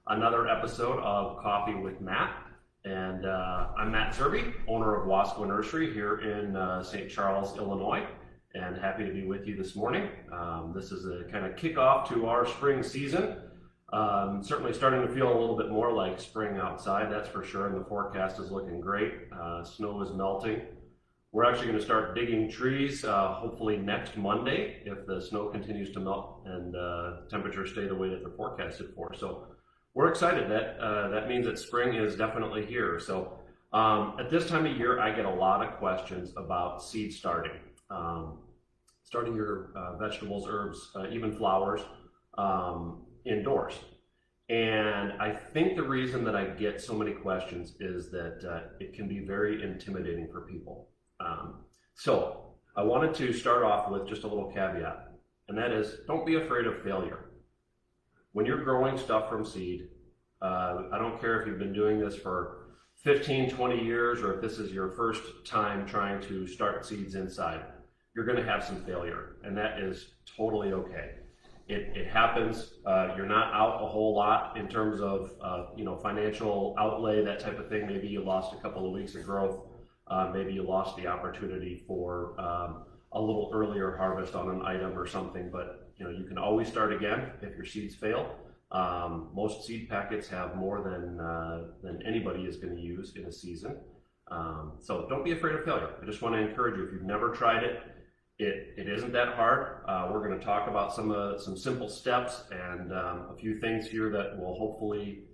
another episode of Coffee with Matt. And I'm Matt Zerbe, owner of Wasco Nursery here in St. Charles, Illinois, and happy to be with you this morning. This is a kind of kickoff to our spring season. Certainly starting to feel a little bit more like spring outside, that's for sure, and the forecast is looking great. Snow is melting. We're actually going to start digging trees hopefully next Monday if the snow continues to melt and temperatures stay the way that they're forecasted for. So we're excited that that means that spring is definitely here. So at this time of year, I get a lot of questions about seed starting. Starting your vegetables, herbs, even flowers indoors. And I think the reason that I get so many questions is that it can be very intimidating for people. So I wanted to start off with just a little caveat, and that is, don't be afraid of failure. When you're growing stuff from seed, I don't care if you've been doing this for 15, 20 years, or if this is your first time trying to start seeds inside, you're going to have some failure, and that is totally okay. It happens. You're not out a whole lot in terms of financial outlay, that type of thing. Maybe you lost a couple of weeks of growth. Maybe you lost the opportunity for a little earlier harvest on an item or something, but you can always start again if your seeds fail. Most seed packets have more than anybody is going to use in a season. So don't be afraid of failure. I just want to encourage you, if you've never tried it, it isn't that hard. We're going to talk about some simple steps and a few things here that will hopefully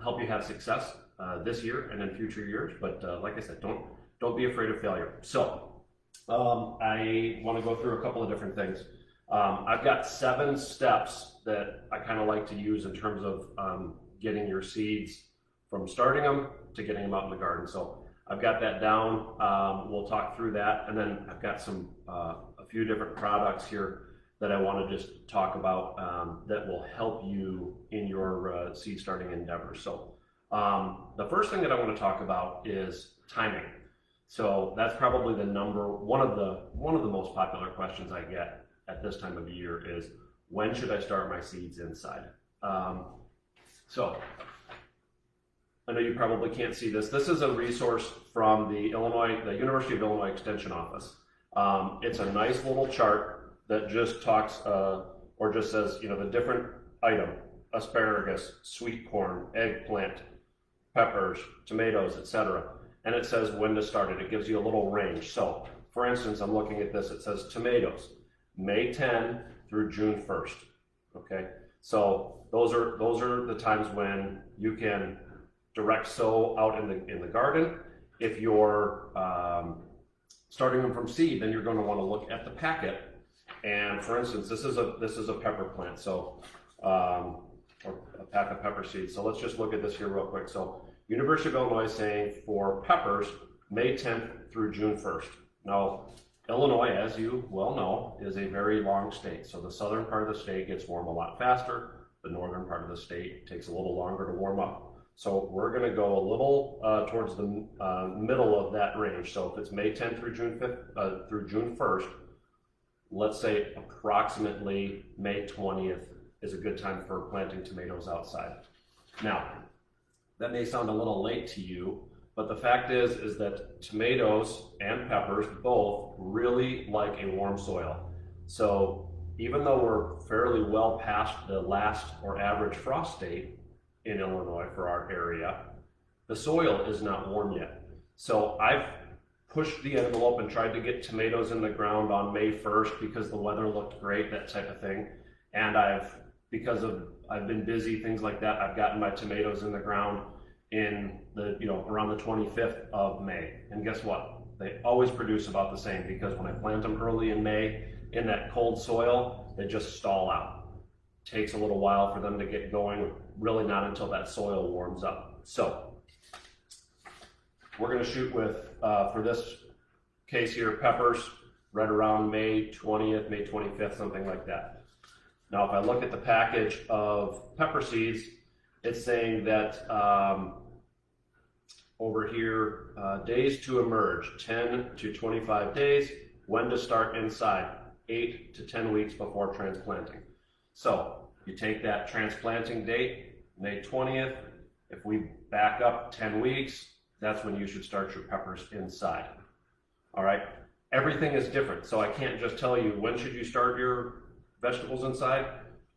help you have success this year and in future years. But like I said, don't be afraid of failure. So I want to go through a couple of different things. I've got 7 steps that I kind of like to use in terms of getting your seeds from starting them to getting them out in the garden. So I've got that down. We'll talk through that, and then I've got a few different products here that I want to just talk about that will help you in your seed starting endeavors. So the first thing that I want to talk about is timing. So that's probably one of the most popular questions I get at this time of the year is, when should I start my seeds inside? So I know you probably can't see this. This is a resource from the University of Illinois Extension Office. It's a nice little chart that just talks or just says, the different item: asparagus, sweet corn, eggplant, peppers, tomatoes, etc. And it says when to start it. It gives you a little range. So for instance, I'm looking at this. It says tomatoes, May 10 through June 1st. Okay, so those are the times when you can direct sow out in the garden. If you're starting them from seed, then you're going to want to look at the packet. And for instance, this is a pepper plant, so or a pack of pepper seeds. So let's just look at this here real quick. So University of Illinois is saying for peppers, May 10th through June 1st. Now, Illinois, as you well know, is a very long state. So the southern part of the state gets warm a lot faster. The northern part of the state takes a little longer to warm up. So we're going to go a little towards the middle of that range. So if it's May 10th through June 5th through June 1st, let's say approximately May 20th is a good time for planting tomatoes outside. Now, that may sound a little late to you, but the fact is that tomatoes and peppers both really like a warm soil. So even though we're fairly well past the last or average frost date in Illinois for our area, the soil is not warm yet. So I've pushed the envelope and tried to get tomatoes in the ground on May 1st because the weather looked great, that type of thing. And because I've been busy, things like that, I've gotten my tomatoes in the ground in around the 25th of May. And guess what? They always produce about the same, because when I plant them early in May in that cold soil, they just stall out. Takes a little while for them to get going, really not until that soil warms up. So we're going to shoot with, for this case here, peppers right around May 20th, May 25th, something like that. Now, if I look at the package of pepper seeds, it's saying that over here, days to emerge, 10 to 25 days. When to start inside, 8 to 10 weeks before transplanting. So you take that transplanting date, May 20th. If we back up 10 weeks, that's when you should start your peppers inside. All right, everything is different. So I can't just tell you when should you start your vegetables inside.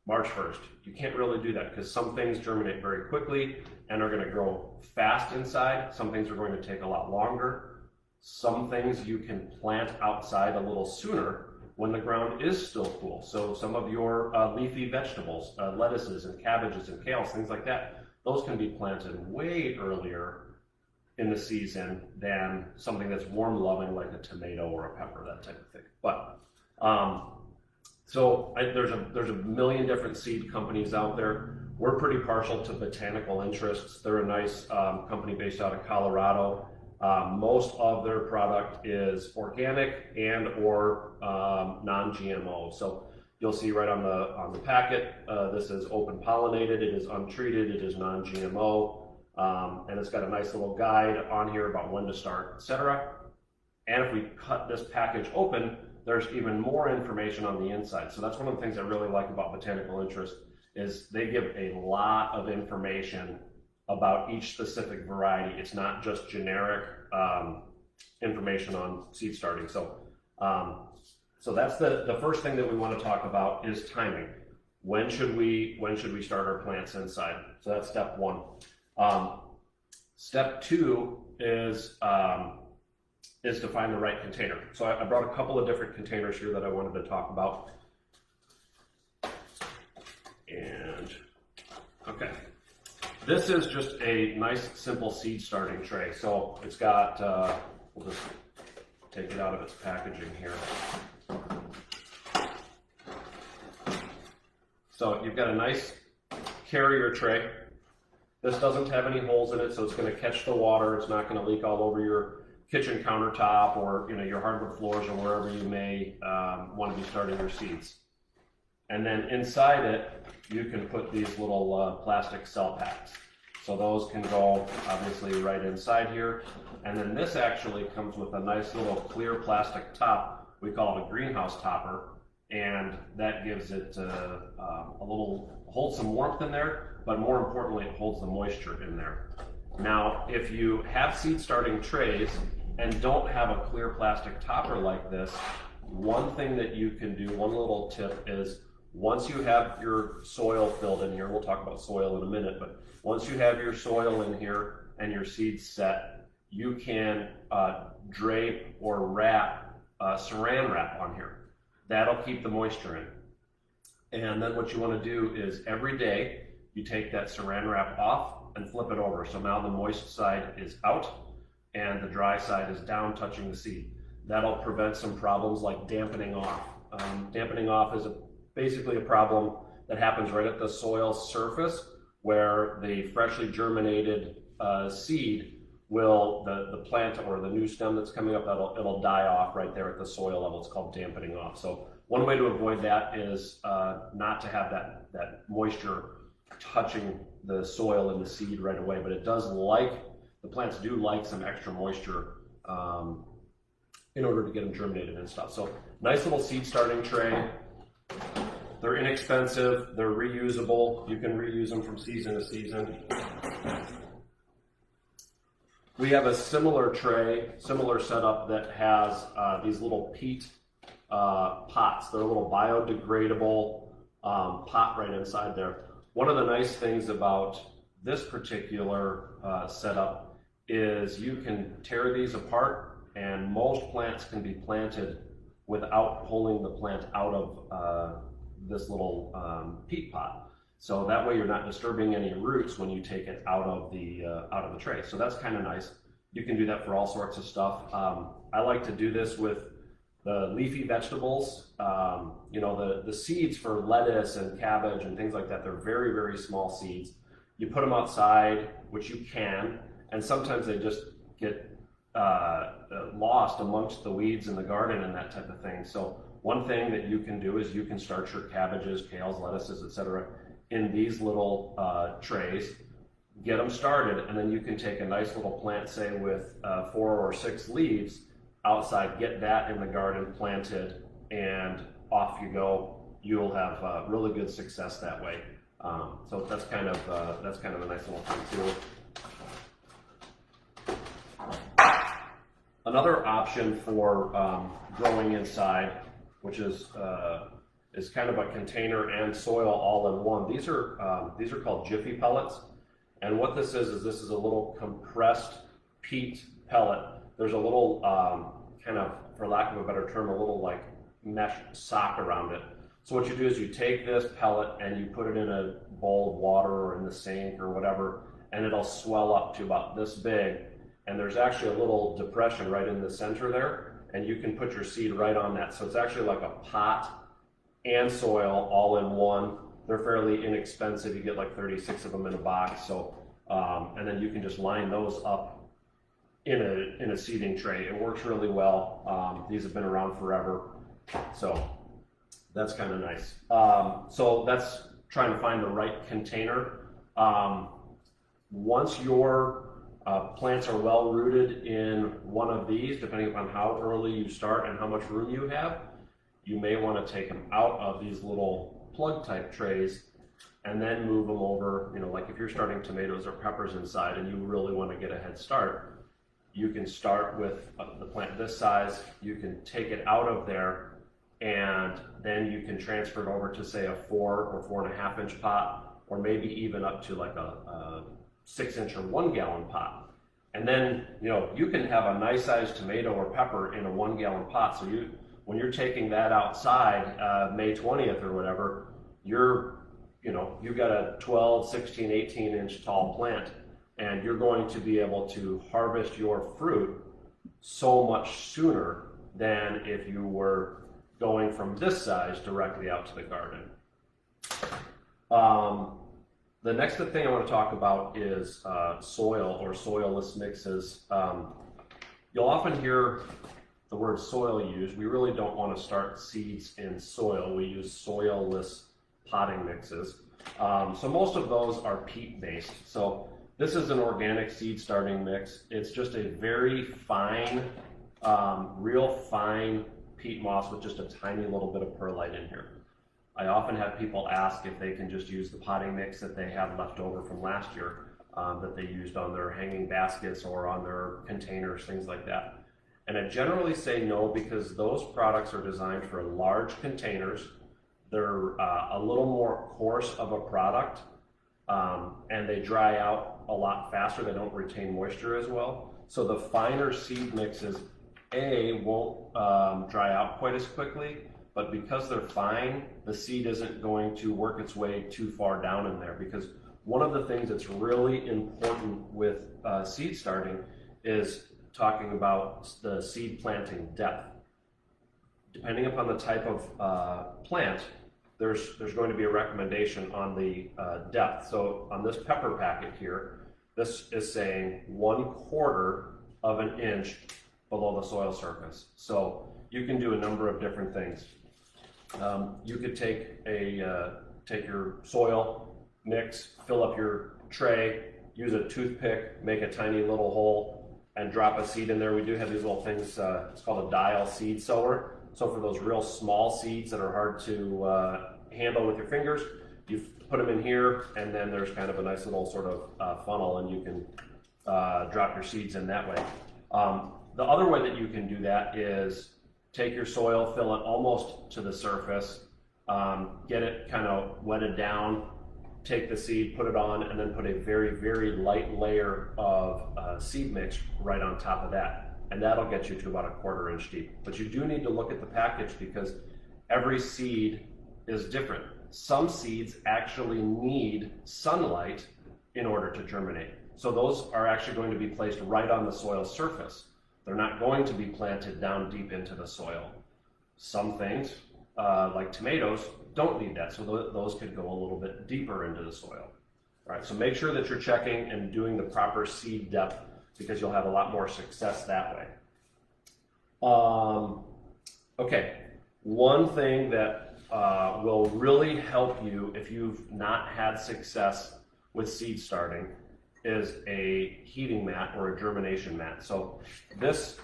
March 1st. You can't really do that because some things germinate very quickly and are going to grow fast inside. Some things are going to take a lot longer. Some things you can plant outside a little sooner when the ground is still cool. So some of your leafy vegetables, lettuces and cabbages and kales, things like that, those can be planted way earlier in the season than something that's warm loving like a tomato or a pepper, that type of thing. But there's a million different seed companies out there. We're pretty partial to Botanical Interests. They're a nice company based out of Colorado. Most of their product is organic and or non-GMO. So you'll see right on the packet, this is open pollinated, it is untreated, it is non-GMO, and it's got a nice little guide on here about when to start, etc. And if we cut this package open, there's even more information on the inside. So that's one of the things I really like about Botanical Interest is they give a lot of information about each specific variety. It's not just generic information on seed starting. So that's the first thing that we want to talk about is timing. When should we start our plants inside? So that's step one. Step two is to find the right container. So I brought a couple of different containers here that I wanted to talk about. And okay, this is just a nice simple seed starting tray. So it's got, we'll just take it out of its packaging here. So you've got a nice carrier tray. This doesn't have any holes in it, so it's going to catch the water. It's not going to leak all over your kitchen countertop or your hardwood floors or wherever you may want to be starting your seeds. And then inside it, you can put these little plastic cell packs. So those can go obviously right inside here. And then this actually comes with a nice little clear plastic top. We call it a greenhouse topper. And that gives it holds some warmth in there, but more importantly, it holds the moisture in there. Now, if you have seed starting trays and don't have a clear plastic topper like this, one thing that you can do, one little tip is once you have your soil filled in here, we'll talk about soil in a minute, but once you have your soil in here and your seeds set, you can drape or wrap saran wrap on here. That'll keep the moisture in. And then what you want to do is every day you take that saran wrap off and flip it over. So now the moist side is out and the dry side is down touching the seed. That'll prevent some problems like dampening off. Dampening off is basically a problem that happens right at the soil surface where the freshly germinated seed will, the plant or the new stem that's coming up, it'll die off right there at the soil level. It's called dampening off. So one way to avoid that is not to have that moisture touching the soil and the seed right away, but the plants do like some extra moisture in order to get them germinated and stuff. So nice little seed starting tray. They're inexpensive, they're reusable. You can reuse them from season to season. We have a similar tray, similar setup that has these little peat pots. They're a little biodegradable pot right inside there. One of the nice things about this particular setup is you can tear these apart, and most plants can be planted without pulling the plant out of this little peat pot. So that way you're not disturbing any roots when you take it out of the tray. So that's kind of nice. You can do that for all sorts of stuff. I like to do this with the leafy vegetables. The seeds for lettuce and cabbage and things like that, they're very, very small seeds. You put them outside, which you can, and sometimes they just get lost amongst the weeds in the garden and that type of thing. So one thing that you can do is you can start your cabbages, kales, lettuces, etc. in these little trays, get them started, and then you can take a nice little plant, say with 4 or 6 leaves outside, get that in the garden planted, and off you go. You'll have really good success that way. So that's kind of a nice little thing too. Another option for growing inside, which is kind of a container and soil all in one. These are called Jiffy pellets, and what this is this is a little compressed peat pellet. There's a little kind of, for lack of a better term, a little like mesh sock around it. So what you do is you take this pellet and you put it in a bowl of water or in the sink or whatever, and it'll swell up to about this big. And there's actually a little depression right in the center there, and you can put your seed right on that. So it's actually like a pot and soil all in one. They're fairly inexpensive. You get like 36 of them in a box. So, and then you can just line those up in a seeding tray. It works really well. These have been around forever. So that's kind of nice. So that's trying to find the right container. Once your plants are well rooted in one of these, depending upon how early you start and how much room you have, you may want to take them out of these little plug type trays and then move them over. You know, like if you're starting tomatoes or peppers inside and you really want to get a head start, you can start with the plant this size. You can take it out of there, and then you can transfer it over to, say, a 4 or 4.5 inch pot, or maybe even up to like a 6 inch or 1 gallon pot. And then, you know, you can have a nice sized tomato or pepper in a 1 gallon pot. So when you're taking that outside May 20th or whatever, you've got a 12, 16, 18 inch tall plant, and you're going to be able to harvest your fruit so much sooner than if you were going from this size directly out to the garden. The next thing I want to talk about is soil or soilless mixes. You'll often hear the word soil used. We really don't want to start seeds in soil. We use soilless potting mixes. So most of those are peat based. So this is an organic seed starting mix. It's just a very fine, real fine peat moss with just a tiny little bit of perlite in here. I often have people ask if they can just use the potting mix that they have left over from last year that they used on their hanging baskets or on their containers, things like that. And I generally say no, because those products are designed for large containers. They're a little more coarse of a product, and they dry out a lot faster. They don't retain moisture as well. So the finer seed mixes, won't dry out quite as quickly, but because they're fine, the seed isn't going to work its way too far down in there. Because one of the things that's really important with seed starting is talking about the seed planting depth. Depending upon the type of plant, there's going to be a recommendation on the depth. So on this pepper packet here, this is saying 1/4 of an inch below the soil surface. So you can do a number of different things. You could take your soil mix, fill up your tray, use a toothpick, make a tiny little hole, and drop a seed in there. We do have these little things, it's called a dial seed sower. So for those real small seeds that are hard to handle with your fingers, you put them in here, and then there's kind of a nice little sort of funnel, and you can drop your seeds in that way. The other way that you can do that is take your soil, fill it almost to the surface, get it kind of wetted down, take the seed, put it on, and then put a very, very light layer of seed mix right on top of that. And that'll get you to about 1/4 inch deep. But you do need to look at the package, because every seed is different. Some seeds actually need sunlight in order to germinate. So those are actually going to be placed right on the soil surface. They're not going to be planted down deep into the soil. Some things, like tomatoes, don't need that, so those could go a little bit deeper into the soil. All right, so make sure that you're checking and doing the proper seed depth, because you'll have a lot more success that way. Okay, one thing that will really help you if you've not had success with seed starting is a heating mat or a germination mat. So this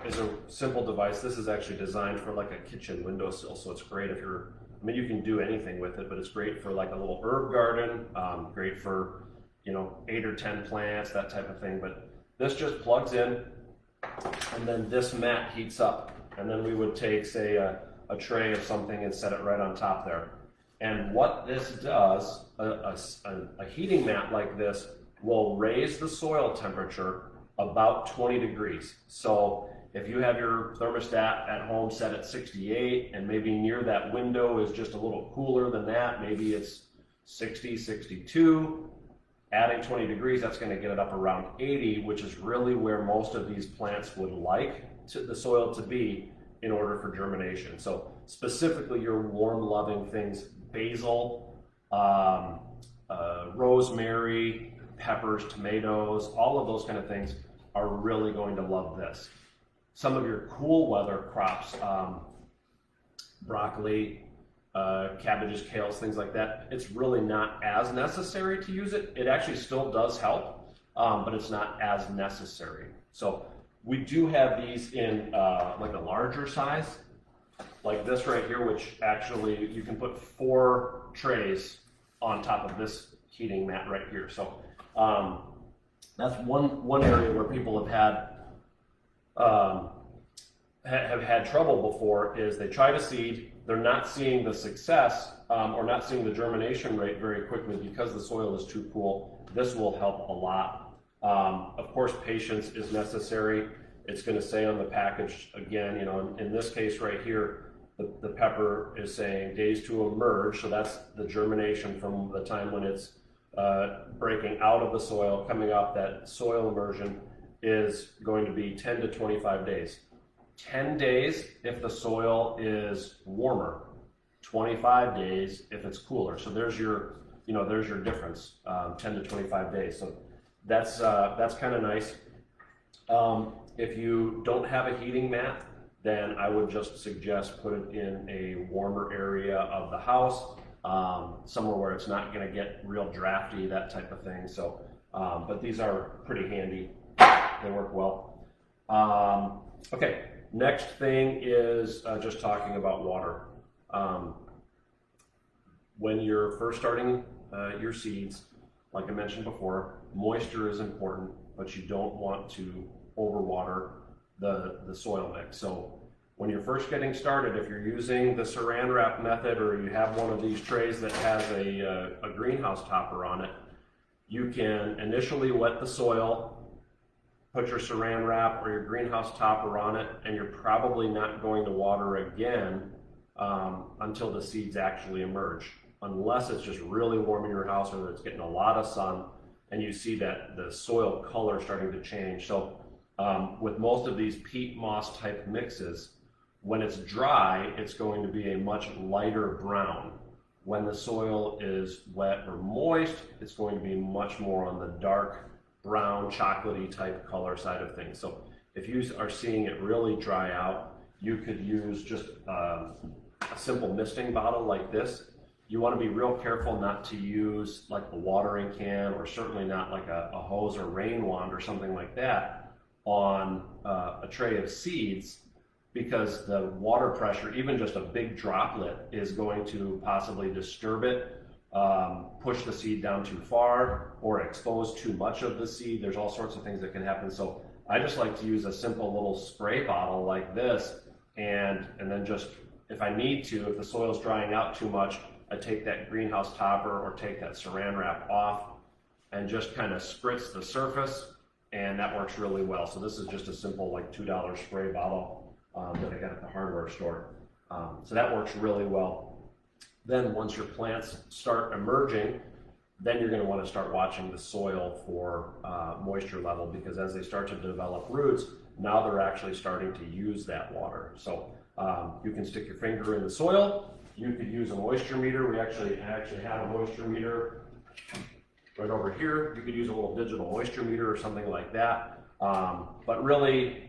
is a simple device. This is actually designed for like a kitchen windowsill, so it's great if you're I mean, you can do anything with it, but it's great for like a little herb garden, great for, 8 or 10 plants, that type of thing. But this just plugs in, and then this mat heats up. And then we would take, say, a tray of something and set it right on top there. And what this does, a heating mat like this will raise the soil temperature about 20 degrees. So if you have your thermostat at home set at 68 and maybe near that window is just a little cooler than that, maybe it's 60, 62, adding 20 degrees, that's going to get it up around 80, which is really where most of these plants would like the soil to be in order for germination. So specifically your warm loving things, basil, rosemary, peppers, tomatoes, all of those kind of things are really going to love this. Some of your cool weather crops, broccoli, cabbages, kales, things like that, it's really not as necessary to use it. It actually still does help, but it's not as necessary. So we do have these in like a larger size, like this right here, which actually you can put 4 trays on top of this heating mat right here. So that's one area where people have had trouble before, is they try to seed, they're not seeing the success or not seeing the germination rate very quickly because the soil is too cool. This will help a lot. Of course, patience is necessary. It's going to say on the package, again, in this case right here, the pepper is saying days to emerge. So that's the germination from the time when it's breaking out of the soil, coming off that soil immersion, is going to be 10 to 25 days. 10 days if the soil is warmer, 25 days if it's cooler. So there's your difference, 10 to 25 days. So that's kind of nice. If you don't have a heating mat, then I would just suggest put it in a warmer area of the house, somewhere where it's not going to get real drafty, that type of thing. So, but these are pretty handy. They work well. Okay, next thing is just talking about water. When you're first starting your seeds, like I mentioned before, moisture is important, but you don't want to overwater the soil mix. So when you're first getting started, if you're using the Saran Wrap method, or you have one of these trays that has a greenhouse topper on it, you can initially wet the soil, put your Saran Wrap or your greenhouse topper on it, and you're probably not going to water again until the seeds actually emerge, unless it's just really warm in your house or it's getting a lot of sun and you see that the soil color starting to change. So with most of these peat moss type mixes, when it's dry, it's going to be a much lighter brown. When the soil is wet or moist, it's going to be much more on the dark brown, chocolatey type color side of things. So if you are seeing it really dry out, you could use just a simple misting bottle like this. You want to be real careful not to use like a watering can, or certainly not like a hose or rain wand or something like that on a tray of seeds, because the water pressure, even just a big droplet, is going to possibly disturb it, push the seed down too far, or expose too much of the seed. There's all sorts of things that can happen. So I just like to use a simple little spray bottle like this, and then just, if I need to, if the soil's drying out too much, I take that greenhouse topper or take that Saran Wrap off and just kind of spritz the surface, and that works really well. So this is just a simple like $2 spray bottle that I got at the hardware store. So that works really well. Then once your plants start emerging, then you're going to want to start watching the soil for moisture level, because as they start to develop roots, now they're actually starting to use that water. So you can stick your finger in the soil. You could use a moisture meter. I actually have a moisture meter right over here. You could use a little digital moisture meter or something like that. But really,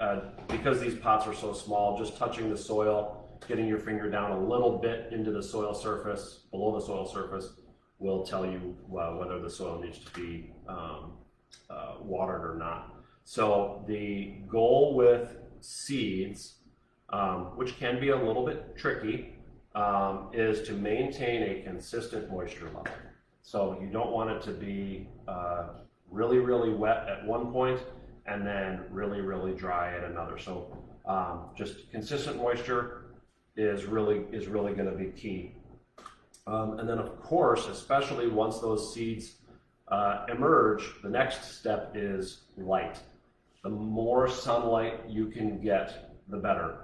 because these pots are so small, just touching the soil, getting your finger down a little bit into the soil surface, below the soil surface, will tell you whether the soil needs to be watered or not. So the goal with seeds, which can be a little bit tricky, is to maintain a consistent moisture level. So you don't want it to be really, really wet at one point and then really, really dry at another. So just consistent moisture is really going to be key. And then of course, especially once those seeds emerge, the next step is light. The more sunlight you can get, the better.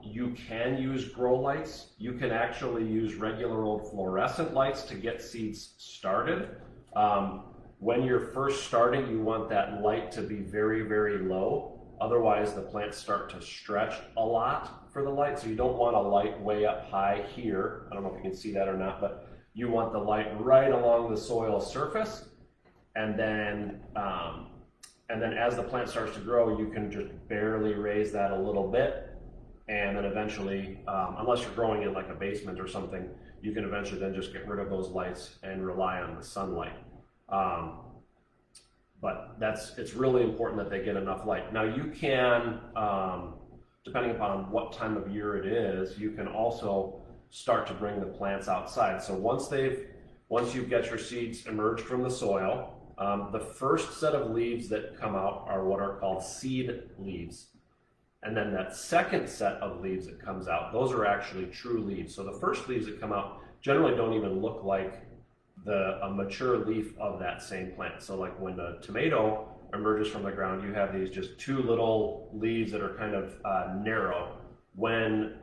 You can use grow lights. You can actually use regular old fluorescent lights to get seeds started. When you're first starting, you want that light to be very, very low. Otherwise, the plants start to stretch a lot for the light. So you don't want a light way up high here. I don't know if you can see that or not, but you want the light right along the soil surface. And then as the plant starts to grow, you can just barely raise that a little bit. And then eventually, unless you're growing in like a basement or something, you can eventually then just get rid of those lights and rely on the sunlight. But it's really important that they get enough light. Now you can, depending upon what time of year it is, you can also start to bring the plants outside. So once you get your seeds emerged from the soil, the first set of leaves that come out are what are called seed leaves. And then that second set of leaves that comes out, those are actually true leaves. So the first leaves that come out generally don't even look like a mature leaf of that same plant. So like when the tomato emerges from the ground, you have these just two little leaves that are kind of narrow. When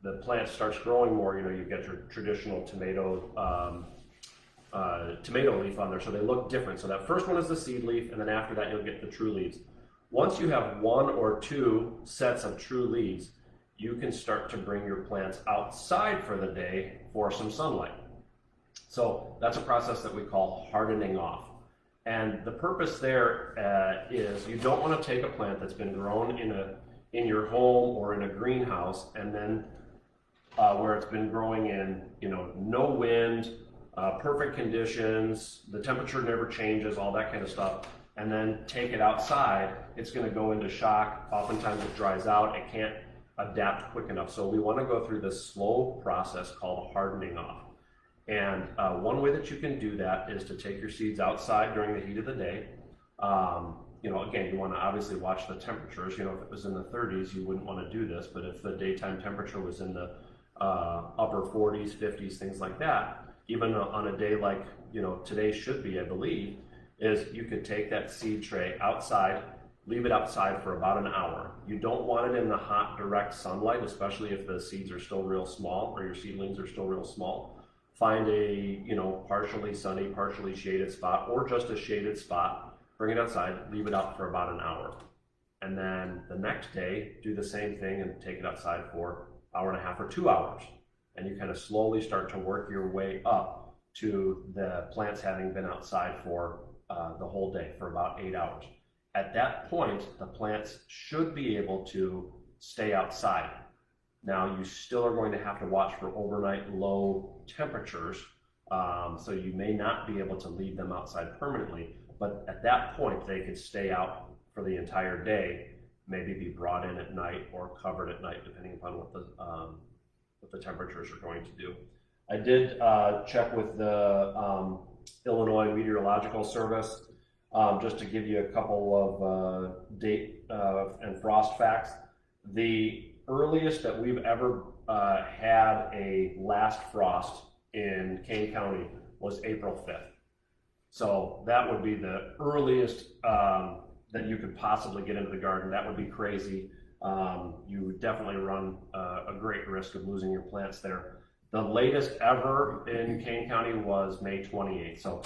the plant starts growing more, you get your traditional tomato leaf on there. So they look different. So that first one is the seed leaf, and then after that you'll get the true leaves. Once you have one or two sets of true leaves, you can start to bring your plants outside for the day for some sunlight. So that's a process that we call hardening off. And the purpose there is you don't want to take a plant that's been grown in your home or in a greenhouse, and then where it's been growing in no wind, perfect conditions, the temperature never changes, all that kind of stuff, and then take it outside. It's going to go into shock. Oftentimes it dries out. It can't adapt quick enough. So we want to go through this slow process called hardening off. And one way that you can do that is to take your seeds outside during the heat of the day. Again, you want to obviously watch the temperatures. If it was in the 30s, you wouldn't want to do this. But if the daytime temperature was in the upper 40s, 50s, things like that, even on a day like today should be, I believe, is you could take that seed tray outside, leave it outside for about an hour. You don't want it in the hot, direct sunlight, especially if the seeds are still real small or your seedlings are still real small. Find a partially sunny, partially shaded spot, or just a shaded spot. Bring it outside, leave it out for about an hour. And then the next day, do the same thing and take it outside for an hour and a half or 2 hours. And you kind of slowly start to work your way up to the plants having been outside for the whole day, for about 8 hours. At that point, the plants should be able to stay outside. Now, you still are going to have to watch for overnight low temperatures, so you may not be able to leave them outside permanently, but at that point, they could stay out for the entire day, maybe be brought in at night or covered at night, depending upon what the temperatures are going to do. I did check with the Illinois Meteorological Service, just to give you a couple of date and frost facts. The earliest that we've ever had a last frost in Kane County was April 5th. So that would be the earliest that you could possibly get into the garden. That would be crazy. You would definitely run a great risk of losing your plants there. The latest ever in Kane County was May 28th. So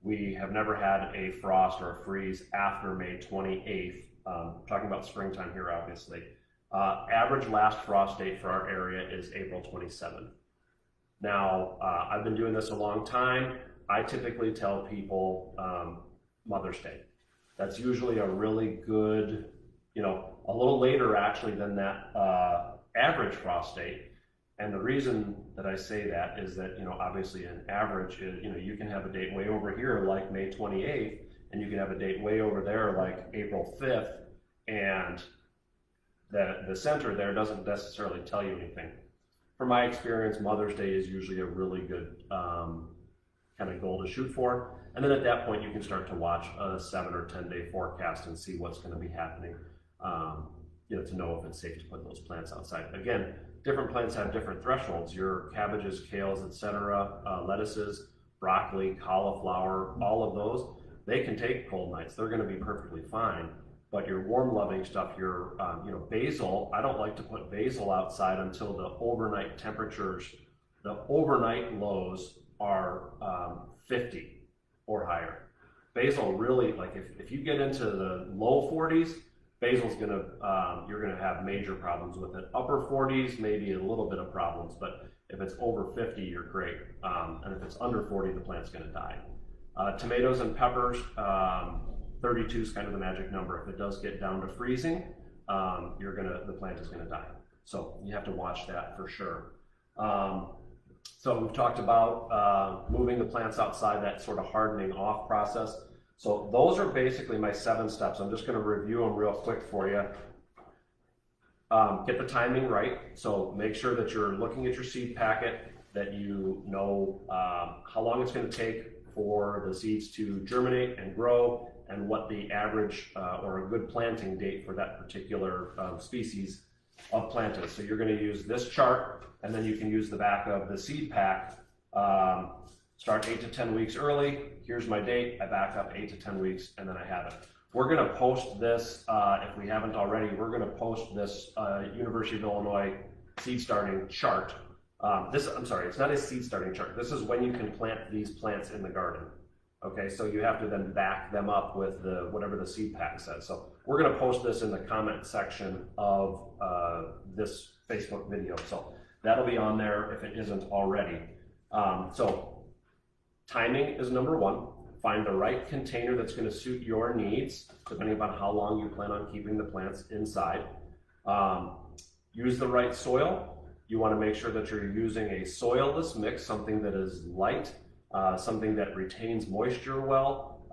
we have never had a frost or a freeze after May 28th. Talking about springtime here, obviously. Average last frost date for our area is April 27th. Now, I've been doing this a long time. I typically tell people Mother's Day. That's usually a really good, a little later actually than that average frost date. And the reason that I say that is that, obviously an average is, you can have a date way over here like May 28th, and you can have a date way over there like April 5th, and the center there doesn't necessarily tell you anything. from my experience, Mother's Day is usually a really good kind of goal to shoot for. And then at that point, you can start to watch a 7 or 10 day forecast and see what's going to be happening, to know if it's safe to put those plants outside. Again, different plants have different thresholds. Your cabbages, kales, etc., lettuces, broccoli, cauliflower, all of those, they can take cold nights. They're going to be perfectly fine. But your warm-loving stuff, your basil, I don't like to put basil outside until the overnight temperatures, the overnight lows are 50 or higher. Basil really, like if you get into the low 40s, basil's you're gonna have major problems with it. Upper 40s, maybe a little bit of problems, but if it's over 50, you're great. And if it's under 40, the plant's gonna die. Tomatoes and peppers, 32 is kind of the magic number. If it does get down to freezing, the plant is gonna die. So you have to watch that for sure. So we've talked about moving the plants outside, that sort of hardening off process. So those are basically my 7 steps. I'm just gonna review them real quick for you. Get the timing right. So make sure that you're looking at your seed packet, that you know how long it's gonna take for the seeds to germinate and grow, and what the average or a good planting date for that particular species of plant is. So you're going to use this chart, and then you can use the back of the seed pack. Start 8 to 10 weeks early. Here's my date. I back up 8 to 10 weeks, and then I have it. We're going to post this, if we haven't already, we're going to post this University of Illinois seed starting chart. I'm sorry, it's not a seed starting chart. This is when you can plant these plants in the garden. Okay, so you have to then back them up with whatever the seed pack says. So we're going to post this in the comment section of this Facebook video. So that'll be on there if it isn't already. So timing is number 1. Find the right container that's going to suit your needs, depending upon how long you plan on keeping the plants inside. Use the right soil. You want to make sure that you're using a soilless mix, something that is light, something that retains moisture well.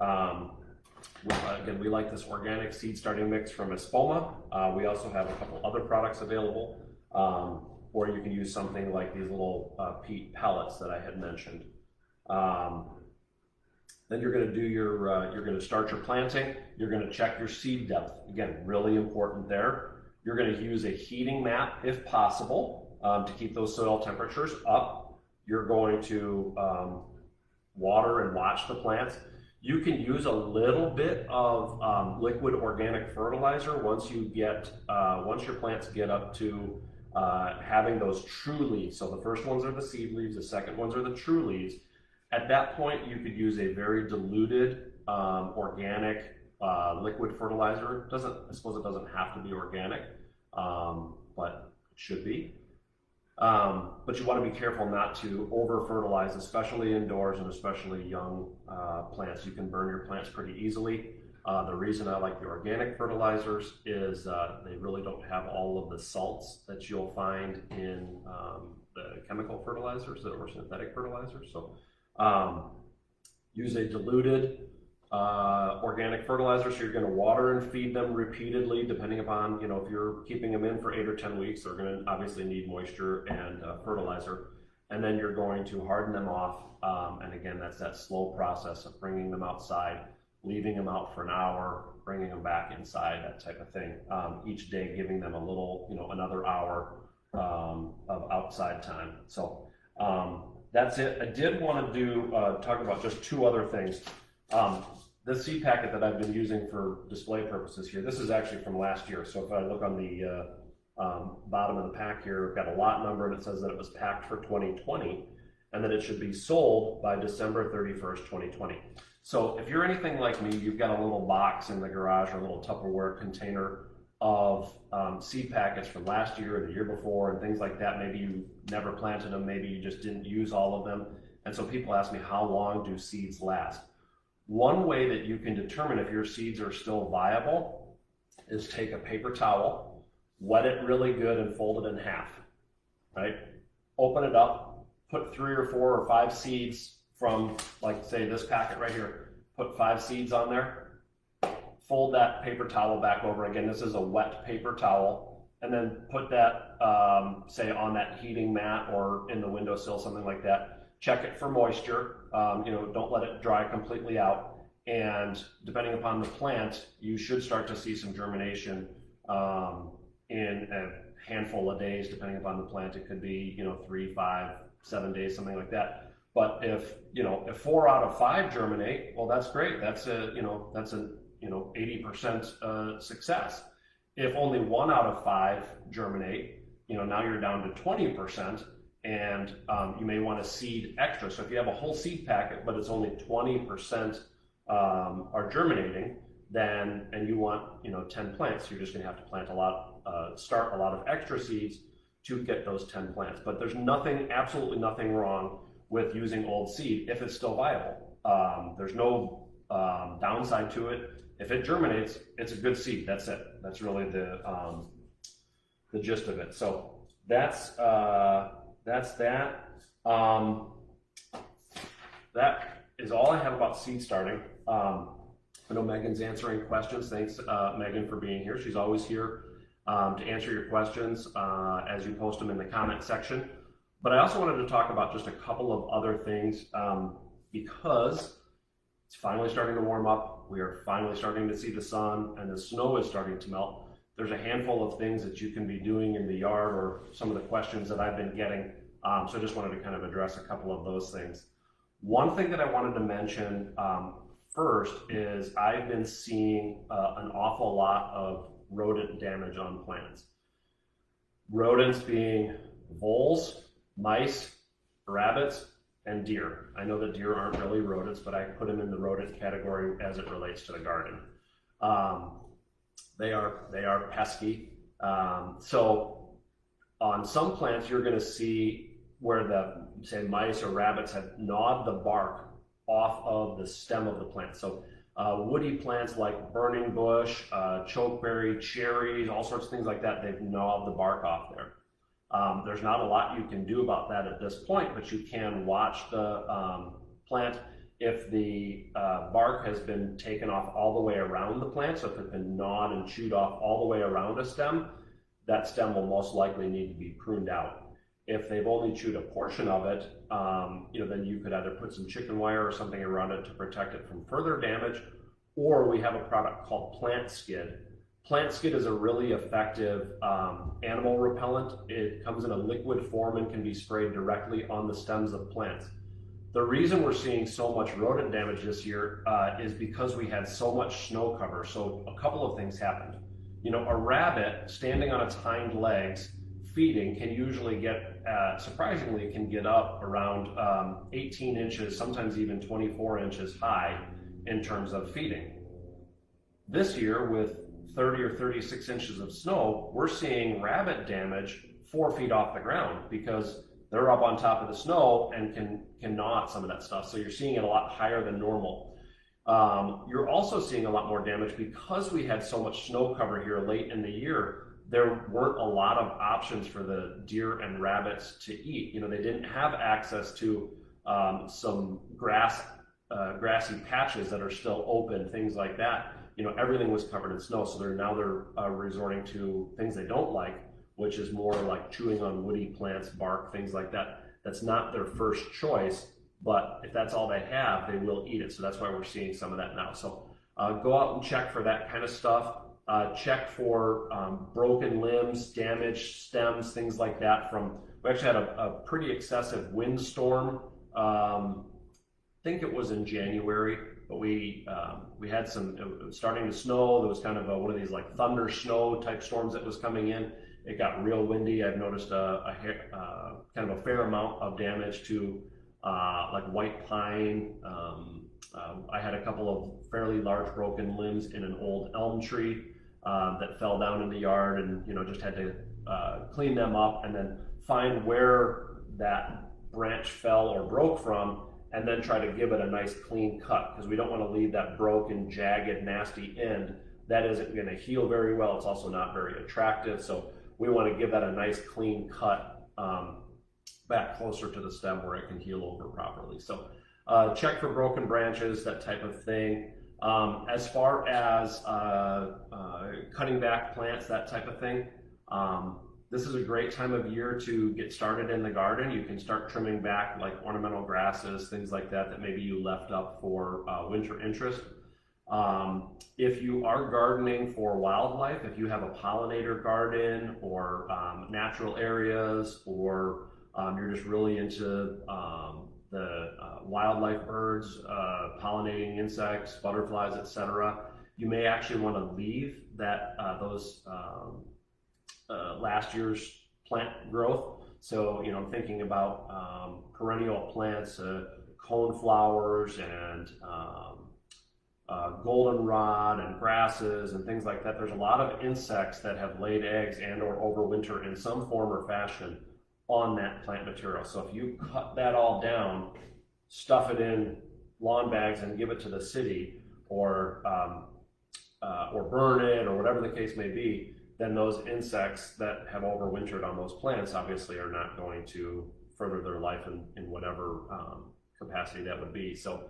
Again, we like this organic seed starting mix from Espoma. We also have a couple other products available, or you can use something like these little peat pellets that I had mentioned. Then you're going to do you're going to start your planting. You're going to check your seed depth. Again, really important there. You're going to use a heating mat if possible to keep those soil temperatures up. You're going to water and watch the plants. You can use a little bit of liquid organic fertilizer once your plants get up to having those true leaves. So the first ones are the seed leaves, the second ones are the true leaves. At that point, you could use a very diluted organic liquid fertilizer. I suppose it doesn't have to be organic, but it should be. But you want to be careful not to over fertilize, especially indoors and especially young plants. You can burn your plants pretty easily. The reason I like the organic fertilizers is they really don't have all of the salts that you'll find in the chemical fertilizers or synthetic fertilizers. So use a diluted organic fertilizer. So you're going to water and feed them repeatedly, depending upon, if you're keeping them in for 8 or 10 weeks, they're going to obviously need moisture and fertilizer. And then you're going to harden them off. And again, that's that slow process of bringing them outside, leaving them out for an hour, bringing them back inside, that type of thing. Each day giving them a little, another hour of outside time. So that's it. I did want to talk about just 2 other things. This seed packet that I've been using for display purposes here, this is actually from last year. So if I look on the bottom of the pack here, I've got a lot number and it says that it was packed for 2020 and that it should be sold by December 31st, 2020. So if you're anything like me, you've got a little box in the garage or a little Tupperware container of seed packets from last year or the year before and things like that. Maybe you never planted them, maybe you just didn't use all of them. And so people ask me, how long do seeds last? One way that you can determine if your seeds are still viable is take a paper towel, wet it really good and fold it in half, right? Open it up, put 3 or 4 or 5 seeds from, like say this packet right here, put 5 seeds on there, fold that paper towel back over. Again, this is a wet paper towel, and then put that, say, on that heating mat or in the windowsill, something like that. Check it for moisture. Don't let it dry completely out. And depending upon the plant, you should start to see some germination in a handful of days, depending upon the plant. It could be 3, 5, 7 days, something like that. But if 4 out of 5 germinate, well, that's great. That's a 80% success. If only 1 out of 5 germinate, now you're down to 20%, and you may want to seed extra. So if you have a whole seed packet, but it's only 20% are germinating, then, and you want 10 plants, you're just going to have to plant start a lot of extra seeds to get those 10 plants. But there's absolutely nothing wrong with using old seed if it's still viable. There's no downside to it. If it germinates, it's a good seed. That's it. That's really the gist of it. So that's that. That is all I have about seed starting. I know Megan's answering questions. Thanks, Megan, for being here. She's always here to answer your questions as you post them in the comment section. But I also wanted to talk about just a couple of other things because it's finally starting to warm up. We are finally starting to see the sun, and the snow is starting to melt. There's a handful of things that you can be doing in the yard, or some of the questions that I've been getting. So I just wanted to kind of address a couple of those things. One thing that I wanted to mention first is I've been seeing an awful lot of rodent damage on plants. Rodents being voles, mice, rabbits, and deer. I know that deer aren't really rodents, but I put them in the rodent category as it relates to the garden. They are pesky. So on some plants, you're going to see where the, say, mice or rabbits have gnawed the bark off of the stem of the plant. So woody plants like burning bush, chokeberry, cherries, all sorts of things like that, they've gnawed the bark off there. There's not a lot you can do about that at this point, but you can watch the plant. If the bark has been taken off all the way around the plant, so if it's been gnawed and chewed off all the way around a stem, that stem will most likely need to be pruned out. If they've only chewed a portion of it, then you could either put some chicken wire or something around it to protect it from further damage, or we have a product called Plant Skid. Plant Skid is a really effective animal repellent. It comes in a liquid form and can be sprayed directly on the stems of plants. The reason we're seeing so much rodent damage this year is because we had so much snow cover. So a couple of things happened. A rabbit standing on its hind legs feeding can usually get, surprisingly, can get up around 18 inches, sometimes even 24 inches high in terms of feeding. This year, with 30 or 36 inches of snow, we're seeing rabbit damage 4 feet off the ground because they're up on top of the snow and can gnaw at some of that stuff. So you're seeing it a lot higher than normal. You're also seeing a lot more damage because we had so much snow cover here late in the year. There weren't a lot of options for the deer and rabbits to eat. They didn't have access to some grassy patches that are still open, things like that. Everything was covered in snow, so they're resorting to things they don't like, which is more like chewing on woody plants, bark, things like that. That's not their first choice, but if that's all they have, they will eat it. So that's why we're seeing some of that now. So go out and check for that kind of stuff. Check for broken limbs, damaged stems, things like that. We actually had a pretty excessive windstorm. I think it was in January, but we had it was starting to snow. There was kind of one of these like thunder snow type storms that was coming in. It got real windy. I've noticed kind of a fair amount of damage to like white pine. I had a couple of fairly large broken limbs in an old elm tree that fell down in the yard, and just had to clean them up and then find where that branch fell or broke from, and then try to give it a nice clean cut, because we don't want to leave that broken, jagged, nasty end. That isn't going to heal very well. It's also not very attractive. So we want to give that a nice clean cut back closer to the stem where it can heal over properly. So check for broken branches, that type of thing. As far as cutting back plants, that type of thing, This is a great time of year to get started in the garden. You can start trimming back like ornamental grasses, things like that maybe you left up for winter interest. If you are gardening for wildlife, if you have a pollinator garden or natural areas, or you're just really into the wildlife birds, pollinating insects, butterflies, etc., you may actually want to leave those last year's plant growth. So, I'm thinking about perennial plants, coneflowers and goldenrod and grasses and things like that. There's a lot of insects that have laid eggs and or overwinter in some form or fashion on that plant material. So if you cut that all down, stuff it in lawn bags and give it to the city, or burn it, or whatever the case may be, then those insects that have overwintered on those plants obviously are not going to further their life in whatever capacity that would be. So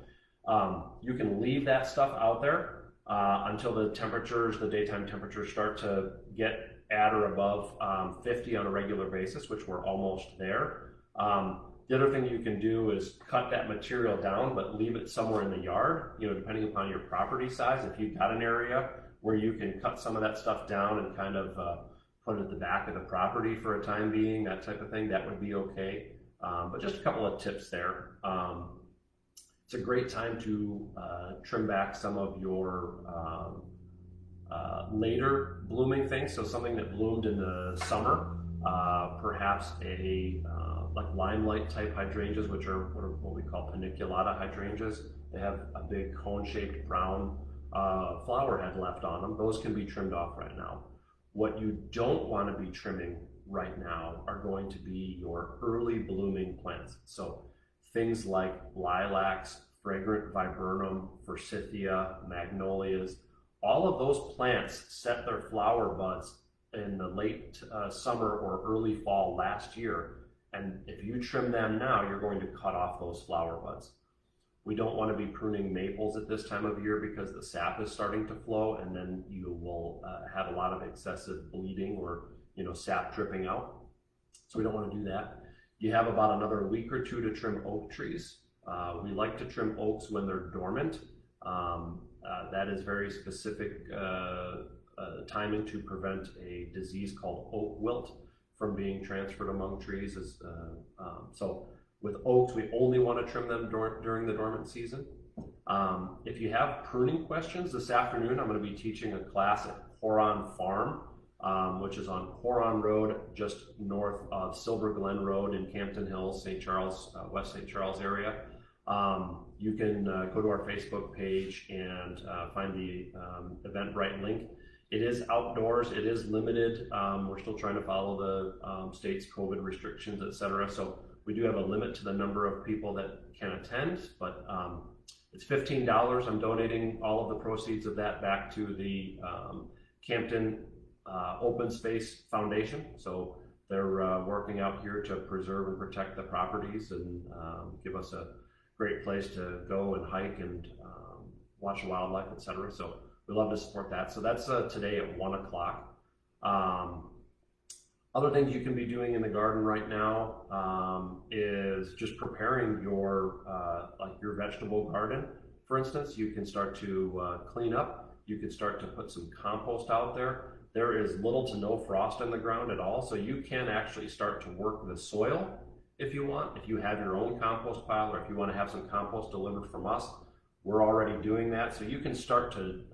you can leave that stuff out there until the daytime temperatures start to get at or above 50 on a regular basis, which we're almost there. The other thing you can do is cut that material down, but leave it somewhere in the yard, depending upon your property size. If you've got an area where you can cut some of that stuff down and kind of put it at the back of the property for a time being, that type of thing, that would be okay. But just a couple of tips there. It's a great time to trim back some of your later blooming things. So something that bloomed in the summer, perhaps like limelight type hydrangeas, which are what we call paniculata hydrangeas. They have a big cone-shaped brown flower head left on them. Those can be trimmed off right now. What you don't want to be trimming right now are going to be your early blooming plants. So things like lilacs, fragrant viburnum, forsythia, magnolias, all of those plants set their flower buds in the late summer or early fall last year. And if you trim them now, you're going to cut off those flower buds. We don't want to be pruning maples at this time of year because the sap is starting to flow, and then you will have a lot of excessive bleeding or sap dripping out. So we don't want to do that. You have about another week or two to trim oak trees. We like to trim oaks when they're dormant. That is very specific timing to prevent a disease called oak wilt from being transferred among trees. So with oaks, we only want to trim them during the dormant season. If you have pruning questions, this afternoon I'm going to be teaching a class at Horon Farm, which is on Horon Road, just north of Silver Glen Road in Campton Hills, St. Charles, West St. Charles area. You can go to our Facebook page and find the Eventbrite link. It is outdoors, it is limited. We're still trying to follow the state's COVID restrictions, etc. So we do have a limit to the number of people that can attend, but it's $15. I'm donating all of the proceeds of that back to the Campton Open Space Foundation. So they're working out here to preserve and protect the properties and give us a great place to go and hike and watch wildlife, etc. So we love to support that. So that's today at 1 o'clock. Other things you can be doing in the garden right now is just preparing your your vegetable garden. For instance, you can start to clean up. You can start to put some compost out there. There is little to no frost in the ground at all, so you can actually start to work the soil if you want. If you have your own compost pile, or if you want to have some compost delivered from us, we're already doing that. So you can start to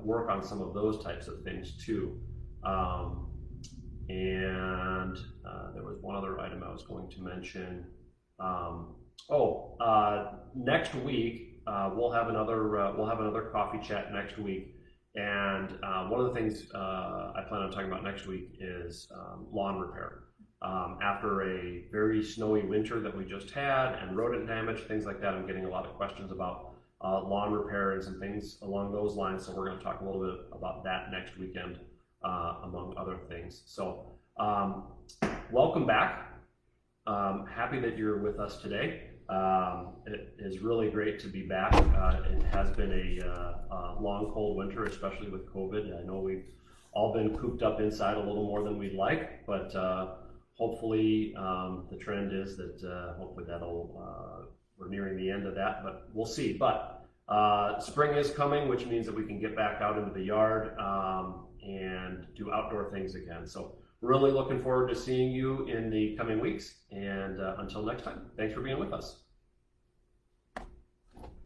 work on some of those types of things too. There was one other item I was going to mention. Next week we'll have another coffee chat next week, and one of the things I plan on talking about next week is lawn repair. After a very snowy winter that we just had and rodent damage, things like that, I'm getting a lot of questions about lawn repair and some things along those lines. So we're going to talk a little bit about that next weekend, among other things. So welcome back. Happy that you're with us today. It is really great to be back. It has been a long, cold winter, especially with COVID. I know we've all been cooped up inside a little more than we'd like, but hopefully the trend is that hopefully we're nearing the end of that, but we'll see. But spring is coming, which means that we can get back out into the yard and do outdoor things again. So really looking forward to seeing you in the coming weeks, and until next time, thanks for being with us.